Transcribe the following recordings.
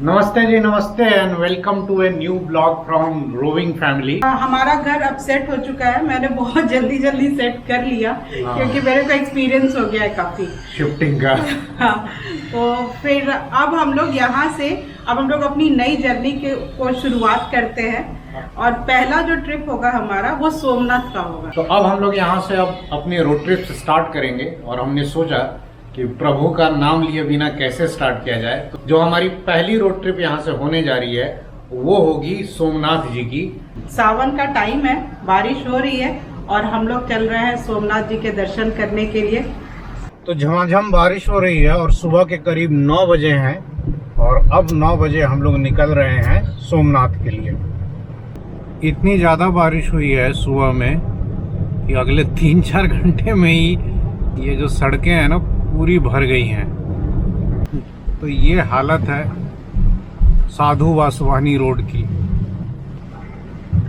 नमस्ते जी, नमस्ते and welcome to a new blog from Roving Family. हमारा घर अब सेट हो चुका है। मैंने बहुत जल्दी सेट कर लिया क्योंकि मेरे को एक्सपीरियंस हो गया है काफी शिफ्टिंग का। हाँ, तो फिर अब हम लोग यहाँ से हम लोग अपनी नई जर्नी को शुरुआत करते हैं और पहला जो ट्रिप होगा हमारा वो सोमनाथ का होगा। तो अब हम लोग यहाँ से अब अपनी रोड ट्रिप स्टार्ट करेंगे और हमने सोचा कि प्रभु का नाम लिए बिना कैसे स्टार्ट किया जाए। तो जो हमारी पहली रोड ट्रिप यहाँ से होने जा रही है वो होगी सोमनाथ जी की। सावन का टाइम है, बारिश हो रही है और हम लोग चल रहे हैं सोमनाथ जी के दर्शन करने के लिए। तो झमाझम बारिश हो रही है और सुबह के करीब 9 बजे हैं और अब 9 बजे हम लोग निकल रहे हैं सोमनाथ के लिए। इतनी ज़्यादा बारिश हुई है सुबह में कि अगले 3-4 घंटे में ही ये जो सड़कें हैं ना पूरी भर गई हैं। तो ये हालत है साधु वासवानी रोड की।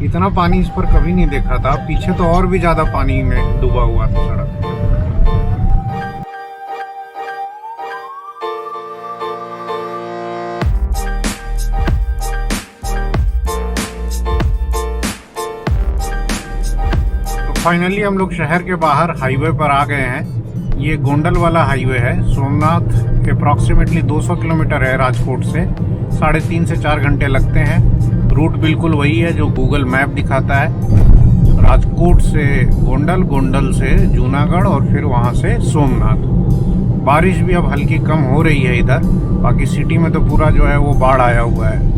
इतना पानी इस पर कभी नहीं देखा था। पीछे तो और भी ज़्यादा पानी में डूबा हुआ था सड़क। फाइनली हम लोग शहर के बाहर हाईवे पर आ गए हैं। ये गोंडल वाला हाईवे है। सोमनाथ अप्रॉक्सीमेटली 200 किलोमीटर है राजकोट से। 3.5 से 4 घंटे लगते हैं। रूट बिल्कुल वही है जो गूगल मैप दिखाता है। राजकोट से गोंडल, गोंडल से जूनागढ़ और फिर वहाँ से सोमनाथ। बारिश भी अब हल्की कम हो रही है इधर, बाकी सिटी में तो पूरा जो है वो बाढ़ आया हुआ है।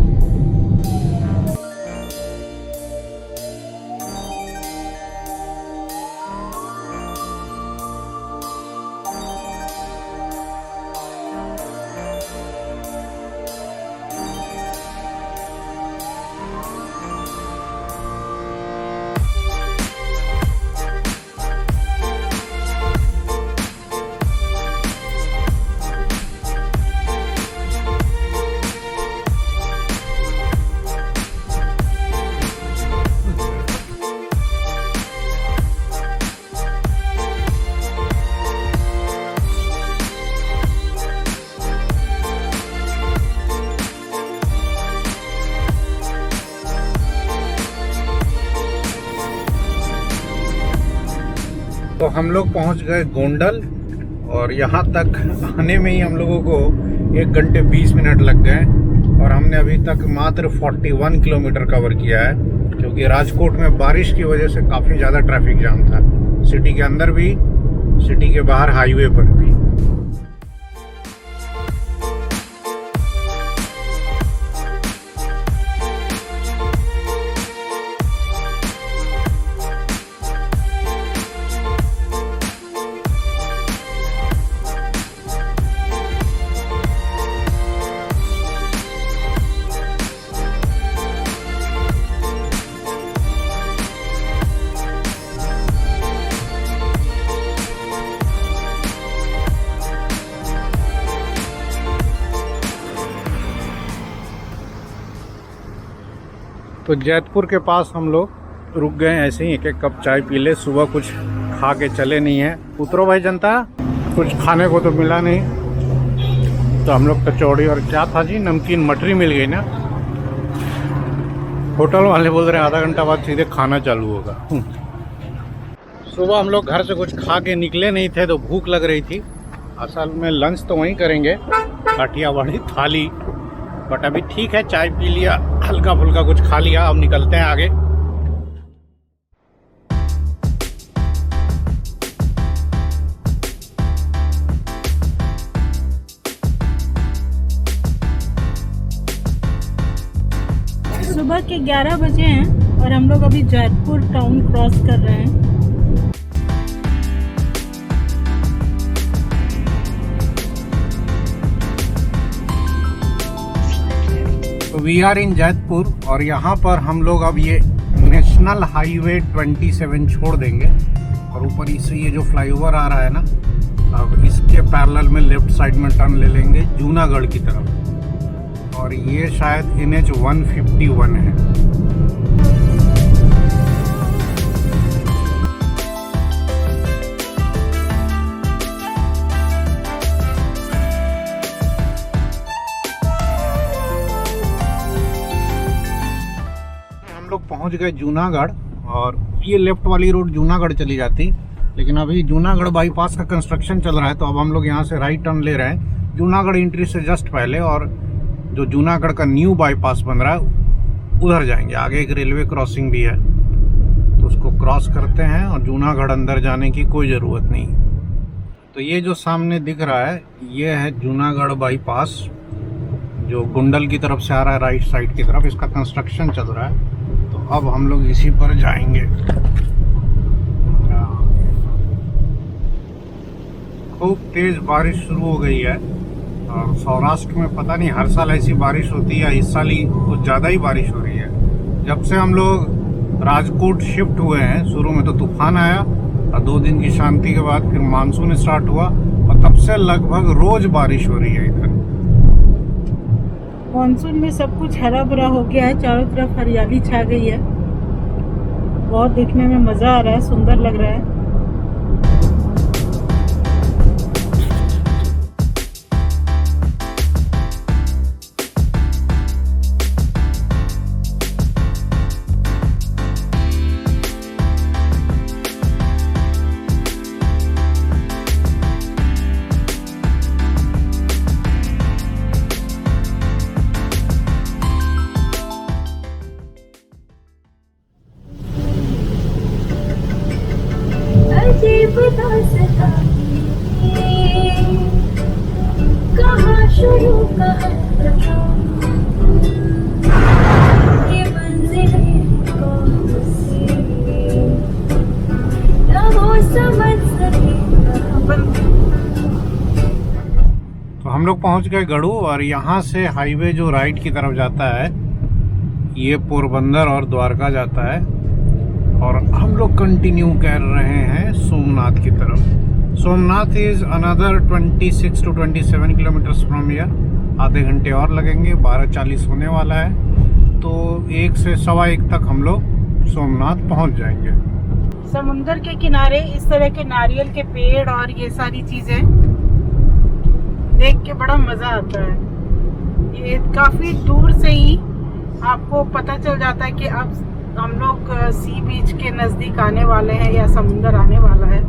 तो हम लोग पहुंच गए गोंडल और यहाँ तक आने में ही हम लोगों को 1 घंटे 20 मिनट लग गए और हमने अभी तक मात्र 41 किलोमीटर कवर किया है, क्योंकि राजकोट में बारिश की वजह से काफ़ी ज़्यादा ट्रैफिक जाम था। सिटी के अंदर भी, सिटी के बाहर हाईवे पर भी। तो जैतपुर के पास हम लोग रुक गए ऐसे ही, 1-1 कप चाय पी ले। सुबह कुछ खा के चले नहीं हैं। उतरो भाई जनता, कुछ खाने को तो मिला नहीं। तो हम लोग कचौड़ी और क्या था जी, नमकीन मटरी मिल गई ना। होटल वाले बोल रहे हैं आधा घंटा बाद सीधे खाना चालू होगा। सुबह हम लोग घर से कुछ खा के निकले नहीं थे तो भूख लग रही थी। असल में लंच तो वहीं करेंगे, काठियावाड़ी थाली। बट अभी ठीक है, चाय पी लिया, हल्का फुल्का कुछ खा लिया, अब निकलते हैं आगे। सुबह के 11 बजे हैं और हम लोग अभी जैतपुर टाउन क्रॉस कर रहे हैं। वी आर इन जैतपुर और यहाँ पर हम लोग अब ये नेशनल हाईवे 27 छोड़ देंगे और ऊपर इससे ये जो फ्लाईओवर आ रहा है ना, अब इसके पैरेलल में लेफ्ट साइड में टर्न ले लेंगे जूनागढ़ की तरफ। और ये शायद NH 151 है। पहुंच गए जूनागढ़, और ये लेफ्ट वाली रोड जूनागढ़ चली जाती, लेकिन अभी जूनागढ़ बाईपास का कंस्ट्रक्शन चल रहा है, तो अब हम लोग यहाँ से राइट टर्न ले रहे हैं जूनागढ़ एंट्री से जस्ट पहले, और जो जूनागढ़ का न्यू बाईपास बन रहा है उधर जाएंगे। आगे एक रेलवे क्रॉसिंग भी है, तो उसको क्रॉस करते हैं, और जूनागढ़ अंदर जाने की कोई ज़रूरत नहीं। तो ये जो सामने दिख रहा है ये है जूनागढ़ बाईपास, जो गुंडल की तरफ से आ रहा है राइट साइड की तरफ। इसका कंस्ट्रक्शन चल रहा है, तो अब हम लोग इसी पर जाएंगे। खूब तेज बारिश शुरू हो गई है, और सौराष्ट्र में पता नहीं हर साल ऐसी बारिश होती है, इस साल ही कुछ ज़्यादा ही बारिश हो रही है। जब से हम लोग राजकोट शिफ्ट हुए हैं, शुरू में तो तूफान आया, और 2 दिन की शांति के बाद फिर मानसून स्टार्ट हुआ, और तब से लगभग रोज बारिश हो रही है इधर। मानसून में सब कुछ हरा भरा हो गया है, चारों तरफ हरियाली छा गई है, बहुत देखने में मजा आ रहा है, सुंदर लग रहा है। कहाँ शुरू कहाँ ये मंजिलें कौन सी ना वो समझ सके। तो हम लोग पहुंच गए गढ़ू, और यहाँ से हाईवे जो राइट की तरफ जाता है ये पोरबंदर और द्वारका जाता है, और हम लोग कंटिन्यू कर रहे हैं सोमनाथ की तरफ। Somnath is another 26 to 27 kilometres from here. आधे घंटे और लगेंगे, 12:40 होने वाला है, तो 1 से 1:15 तक हम लोग सोमनाथ पहुंच जाएंगे। समुंदर के किनारे इस तरह के नारियल के पेड़ और ये सारी चीजें देख के बड़ा मजा आता है। ये काफी दूर से ही आपको पता चल जाता है कि अब हम लोग सी बीच के नजदीक आने वाले हैं या समुंदर आने वाला है।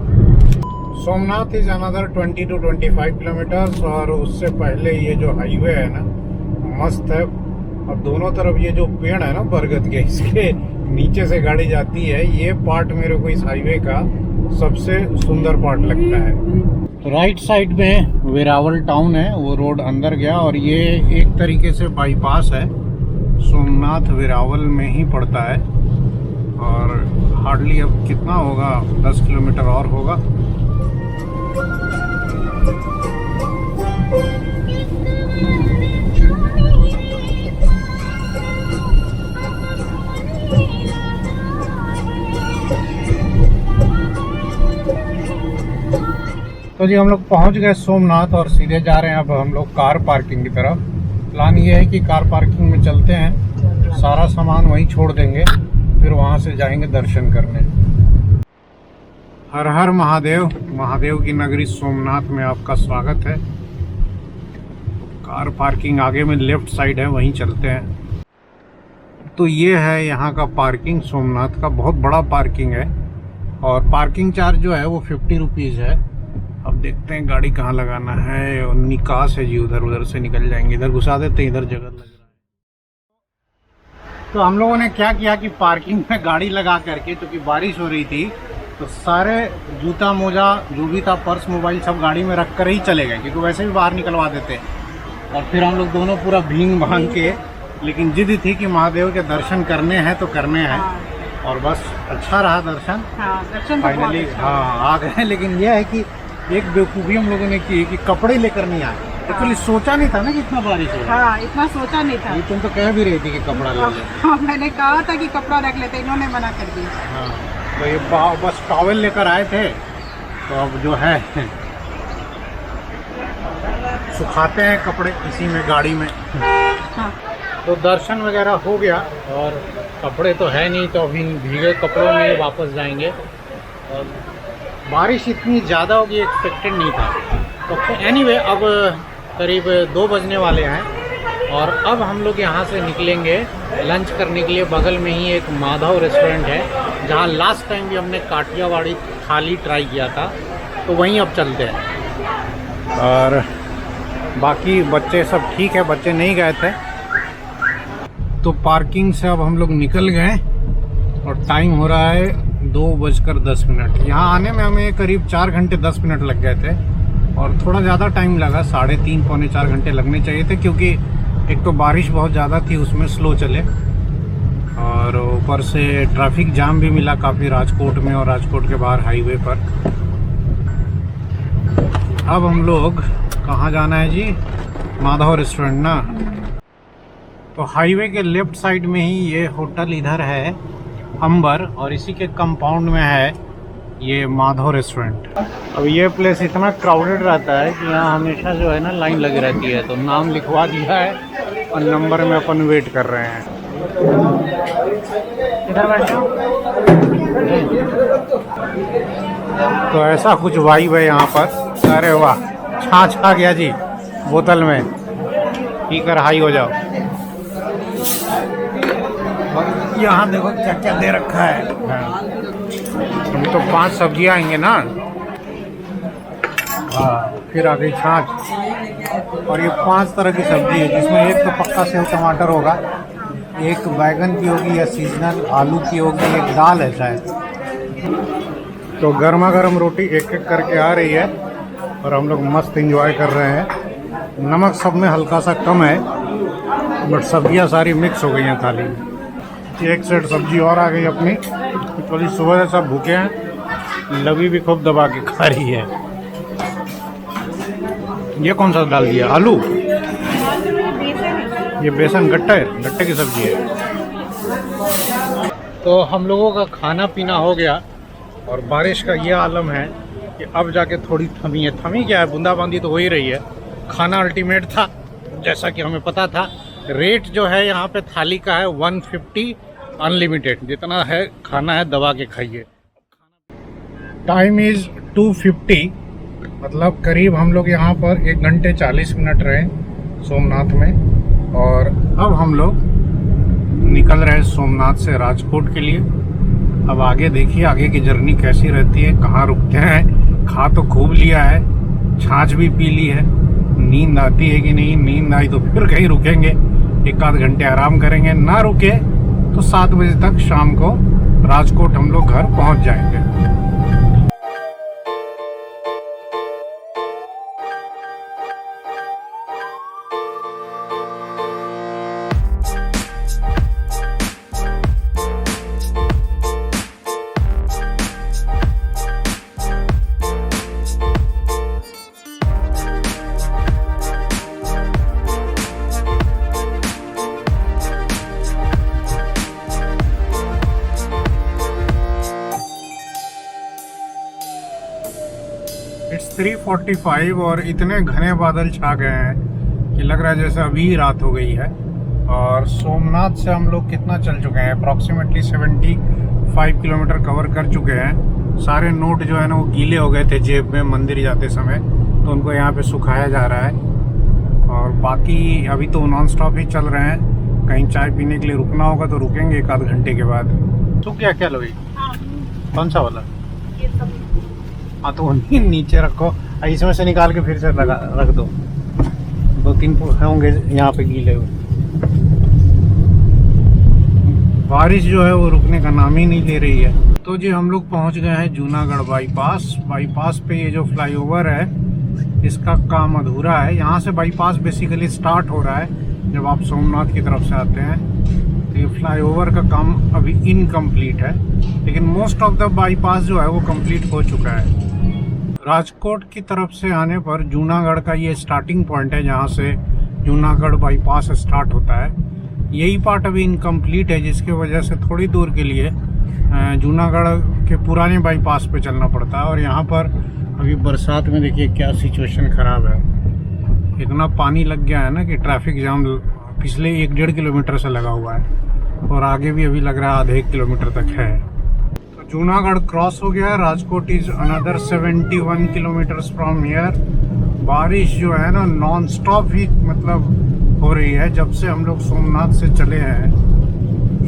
Somnath is another 20 to 25 kilometres, और उससे पहले ये जो हाईवे है ना मस्त है, और दोनों तरफ ये जो पेड़ है ना बरगद के, इसके नीचे से गाड़ी जाती है। ये पार्ट मेरे को इस हाईवे का सबसे सुंदर पार्ट लगता है। तो राइट साइड में वेरावल टाउन है, वो रोड अंदर गया, और ये एक तरीके से बाईपास है, सोमनाथ वेरावल में ही पड़ता है, और हार्डली अब कितना होगा, 10 किलोमीटर और होगा। तो जी हम लोग पहुंच गए सोमनाथ, और सीधे जा रहे हैं अब हम लोग कार पार्किंग की तरफ। प्लान ये है कि कार पार्किंग में चलते हैं, सारा सामान वहीं छोड़ देंगे, फिर वहां से जाएंगे दर्शन करने। हर हर महादेव, महादेव की नगरी सोमनाथ में आपका स्वागत है। कार पार्किंग आगे में लेफ्ट साइड है, वहीं चलते हैं। तो ये है यहाँ का पार्किंग, सोमनाथ का बहुत बड़ा पार्किंग है, और पार्किंग चार्ज जो है वो 50 रुपीज़ है। अब देखते हैं गाड़ी कहाँ लगाना है, और निकास है जी, उधर से निकल जाएंगे, इधर घुसा देते हैं, इधर जगह लग रहा है। तो हम लोगों ने क्या किया कि पार्किंग में गाड़ी लगा करके, क्योंकि बारिश हो रही थी, तो सारे जूता मोजा जो भी था, पर्स मोबाइल सब गाड़ी में रख कर ही चले गए, क्योंकि वैसे भी बाहर निकलवा देते। और फिर हम लोग दोनों पूरा भींग भांग के, लेकिन जिद थी कि महादेव के दर्शन करने हैं तो करने हैं, और बस अच्छा रहा दर्शन। दर्शन फाइनली आ गए। लेकिन यह है कि एक बेवकूफ़ी हम लोगों ने की कि कपड़े लेकर नहीं आए। एक्चुअली सोचा नहीं था ना कि इतना बारिश होगा। हाँ, इतना सोचा नहीं था। तुम तो कह भी रही थी कि कपड़ा ले ले। हाँ, मैंने कहा था कि कपड़ा रख लेते, इन्होंने मना कर दिया। हाँ, तो ये बस टॉवल लेकर आए थे, तो अब जो है सुखाते हैं कपड़े इसी में, गाड़ी में। हाँ। तो दर्शन वगैरह हो गया, और कपड़े तो है नहीं, तो अभी भीगे कपड़ों में वापस जाएंगे। और बारिश इतनी ज़्यादा होगी एक्सपेक्टेड नहीं था। तो एनीवे अब करीब 2 बजने वाले हैं, और अब हम लोग यहाँ से निकलेंगे लंच करने के लिए। बगल में ही एक माधव रेस्टोरेंट है जहाँ लास्ट टाइम भी हमने काठियावाड़ी थाली ट्राई किया था, तो वहीं अब चलते हैं। और बाकी बच्चे सब ठीक है, बच्चे नहीं गए थे। तो पार्किंग से अब हम लोग निकल गए और टाइम हो रहा है 2:10। यहाँ आने में हमें करीब 4 घंटे 10 मिनट लग गए थे और थोड़ा ज़्यादा टाइम लगा, 3.5 पौने 4 घंटे लगने चाहिए थे, क्योंकि एक तो बारिश बहुत ज़्यादा थी, उसमें स्लो चले और ऊपर से ट्रैफिक जाम भी मिला काफ़ी राजकोट में और राजकोट के बाहर हाईवे पर। अब हम लोग कहाँ जाना है जी? माधव रेस्टोरेंट ना। तो हाईवे के लेफ्ट साइड में ही ये होटल इधर है अंबर, और इसी के कंपाउंड में है ये माधव रेस्टोरेंट। अब ये प्लेस इतना क्राउडेड रहता है कि यहाँ हमेशा जो है ना लाइन लगी रहती है, तो नाम लिखवा दिया है और नंबर में अपन वेट कर रहे हैं। इधर बैठो। तो ऐसा कुछ वाइब है यहाँ पर। अरे वाह, छाछ आ गया जी बोतल में, पीकर हाई हो जाओ। यहाँ देखो क्या क्या दे रखा है। अभी तो 5 सब्जियाँ आएंगे ना। हाँ, फिर आ गई छाछ और ये 5 तरह की सब्जी है, जिसमें एक तो पक्का सेव टमाटर होगा, एक बैगन की होगी या सीजनल आलू की होगी, एक दाल है शायद। तो गर्मा गर्म रोटी एक एक करके आ रही है और हम लोग मस्त एंजॉय कर रहे हैं। नमक सब में हल्का सा कम है, बट सब्जियां सारी मिक्स हो गई हैं थाली में। एक सेट सब्जी और आ गई अपनी। थोड़ी सुबह से सब भूखे हैं, लवी भी खूब दबा के खा रही है। ये कौन सा डाल दिया? आलू? ये बेसन गट्टे की सब्जी है। तो हम लोगों का खाना पीना हो गया और बारिश का ये आलम है कि अब जाके थोड़ी थमी है। थमी क्या है, बूंदाबांदी तो हो ही रही है। खाना अल्टीमेट था, जैसा कि हमें पता था। रेट जो है यहाँ पे थाली का है 150 अनलिमिटेड, जितना है खाना है दबा के खाइए। टाइम इज़ 2:50, मतलब करीब हम लोग यहाँ पर 1 घंटे 40 मिनट रहे सोमनाथ में। और अब हम लोग निकल रहे हैं सोमनाथ से राजकोट के लिए। अब आगे देखिए आगे की जर्नी कैसी रहती है, कहाँ रुकते हैं। खा तो खूब लिया है, छाछ भी पी ली है, नींद आती है कि नहीं? नींद आई तो फिर कहीं रुकेंगे, 1-8 घंटे आराम करेंगे। ना रुके तो 7 बजे तक शाम को राजकोट हम लोग घर पहुंच जाएंगे। It's 3:45 और इतने घने बादल छा गए हैं कि लग रहा है जैसे अभी रात हो गई है। और सोमनाथ से हम लोग कितना चल चुके हैं? अप्रॉक्सीमेटली 75 किलोमीटर कवर कर चुके हैं। सारे नोट जो है ना वो गीले हो गए थे जेब में मंदिर जाते समय, तो उनको यहाँ पे सुखाया जा रहा है। और बाकी अभी तो नॉन स्टॉप ही चल रहे हैं। कहीं चाय पीने के लिए रुकना होगा तो रुकेंगे 1-8 घंटे के बाद। तो क्या लोगी? कौन सा वाला? हाँ, तो नीचे रखो, इसमें से निकाल के फिर से रख दो। 2-3 होंगे यहाँ पे गीले हुए। बारिश जो है वो रुकने का नाम ही नहीं ले रही है। तो जी हम लोग पहुँच गए हैं जूनागढ़ बाईपास पे। ये जो फ्लाईओवर है इसका काम अधूरा है। यहाँ से बाईपास बेसिकली स्टार्ट हो रहा है जब आप सोमनाथ की तरफ से आते हैं। तो ये फ्लाईओवर का काम अभी इनकम्प्लीट है, लेकिन मोस्ट ऑफ द बाईपास जो है वो कंप्लीट हो चुका है। राजकोट की तरफ से आने पर जूनागढ़ का ये स्टार्टिंग पॉइंट है, जहाँ से जूनागढ़ बाईपास स्टार्ट होता है। यही पार्ट अभी इनकम्प्लीट है, जिसके वजह से थोड़ी दूर के लिए जूनागढ़ के पुराने बाईपास पे चलना पड़ता है। और यहाँ पर अभी बरसात में देखिए क्या सिचुएशन ख़राब है। इतना पानी लग गया है ना कि ट्रैफिक जाम पिछले 1-1.5 किलोमीटर से लगा हुआ है और आगे भी अभी लग रहा है आधे 1 किलोमीटर तक है। तो जूनागढ़ क्रॉस हो गया। Rajkot is another 71 kilometres from here. बारिश जो है ना नॉन स्टॉप ही मतलब हो रही है। जब से हम लोग सोमनाथ से चले हैं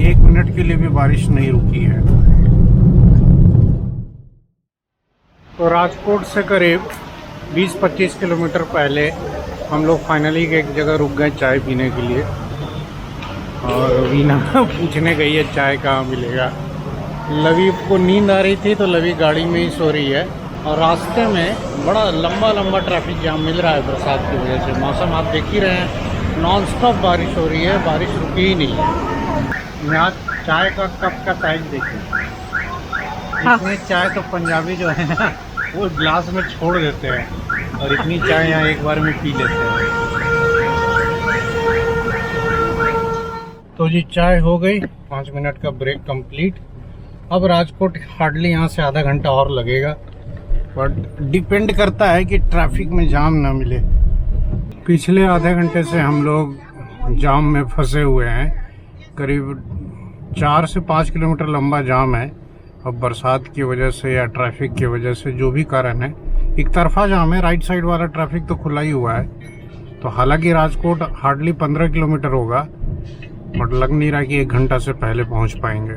1 मिनट के लिए भी बारिश नहीं रुकी है। तो राजकोट से करीब 20-25 किलोमीटर पहले हम लोग फाइनली एक जगह रुक गए चाय पीने के लिए, और वीना पूछने गई है चाय कहाँ मिलेगा। लवी को नींद आ रही थी तो लवी गाड़ी में ही सो रही है, और रास्ते में बड़ा लंबा ट्रैफिक जाम मिल रहा है बरसात की वजह से। मौसम आप देख ही रहे हैं, नॉन स्टॉप बारिश हो रही है, बारिश रुकी ही नहीं है। यहाँ चाय का कप का साइज देखिए, इसमें चाय तो पंजाबी जो है ना वो ग्लास में छोड़ देते हैं, और इतनी चाय यहाँ एक बार में पी लेते हैं। तो जी चाय हो गई, 5 मिनट का ब्रेक कंप्लीट। अब राजकोट हार्डली यहाँ से आधा घंटा और लगेगा, बट डिपेंड करता है कि ट्रैफिक में जाम ना मिले। पिछले आधे घंटे से हम लोग जाम में फंसे हुए हैं। करीब 4 से 5 किलोमीटर लंबा जाम है। अब बरसात की वजह से या ट्रैफिक की वजह से जो भी कारण है, एक तरफा जाम है, राइट साइड वाला ट्रैफिक तो खुला ही हुआ है। तो हालांकि राजकोट हार्डली 15 किलोमीटर होगा, बट लग नहीं रहा कि 1 घंटा से पहले पहुंच पाएंगे।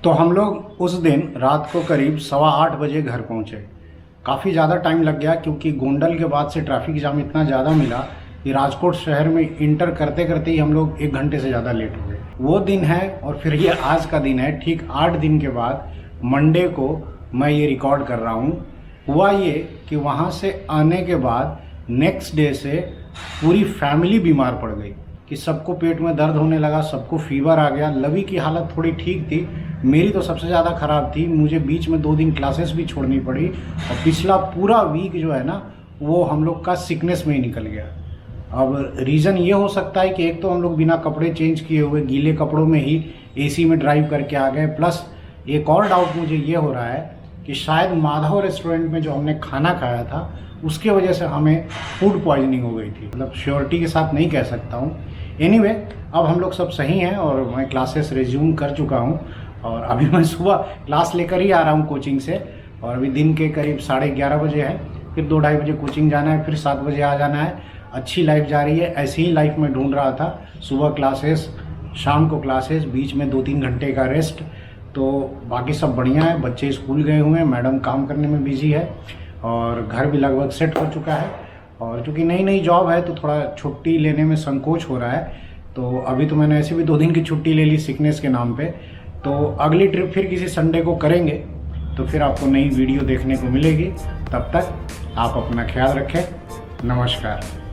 तो हम लोग उस दिन रात को करीब 8:15 बजे घर पहुंचे। काफ़ी ज़्यादा टाइम लग गया, क्योंकि गोंडल के बाद से ट्रैफिक जाम इतना ज़्यादा मिला कि राजकोट शहर में इंटर करते करते ही हम लोग 1 घंटे से ज़्यादा लेट हो गए। वो दिन है और फिर ये आज का दिन है। ठीक 8 दिन के बाद मंडे को मैं ये रिकॉर्ड कर रहा हूँ। हुआ ये कि वहाँ से आने के बाद नेक्स्ट डे से पूरी फैमिली बीमार पड़ गई, कि सबको पेट में दर्द होने लगा, सबको फीवर आ गया। लवी की हालत थोड़ी ठीक थी, मेरी तो सबसे ज़्यादा ख़राब थी। मुझे बीच में 2 दिन क्लासेस भी छोड़नी पड़ी, और पिछला पूरा वीक जो है ना वो हम लोग का सिकनेस में ही निकल गया। अब रीज़न ये हो सकता है कि एक तो हम लोग बिना कपड़े चेंज किए हुए गीले कपड़ों में ही एसी में ड्राइव करके आ गए, प्लस एक और डाउट मुझे ये हो रहा है कि शायद माधव रेस्टोरेंट में जो हमने खाना खाया था उसके वजह से हमें फूड पॉइजनिंग हो गई थी। मतलब श्योरिटी के साथ नहीं कह सकता हूँ। एनीवे, अब हम लोग सब सही हैं और मैं क्लासेस रिज्यूम कर चुका हूँ, और अभी मैं सुबह क्लास लेकर ही आ रहा हूँ कोचिंग से, और अभी दिन के करीब 11:30 बजे है। फिर 2-2:30 बजे कोचिंग जाना है, फिर 7 बजे आ जाना है। अच्छी लाइफ जा रही है, ऐसी ही लाइफ में ढूंढ रहा था। सुबह क्लासेस, शाम को क्लासेस, बीच में 2-3 घंटे का रेस्ट, तो बाकी सब बढ़िया है। बच्चे स्कूल गए हुए हैं, मैडम काम करने में बिजी है, और घर भी लगभग सेट हो चुका है। और चूँकि नई जॉब है तो थोड़ा छुट्टी लेने में संकोच हो रहा है, तो अभी तो मैंने ऐसे भी 2 दिन की छुट्टी ले ली सिकनेस के नाम पे। तो अगली ट्रिप फिर किसी संडे को करेंगे, तो फिर आपको नई वीडियो देखने को मिलेगी। तब तक आप अपना ख्याल रखें। नमस्कार।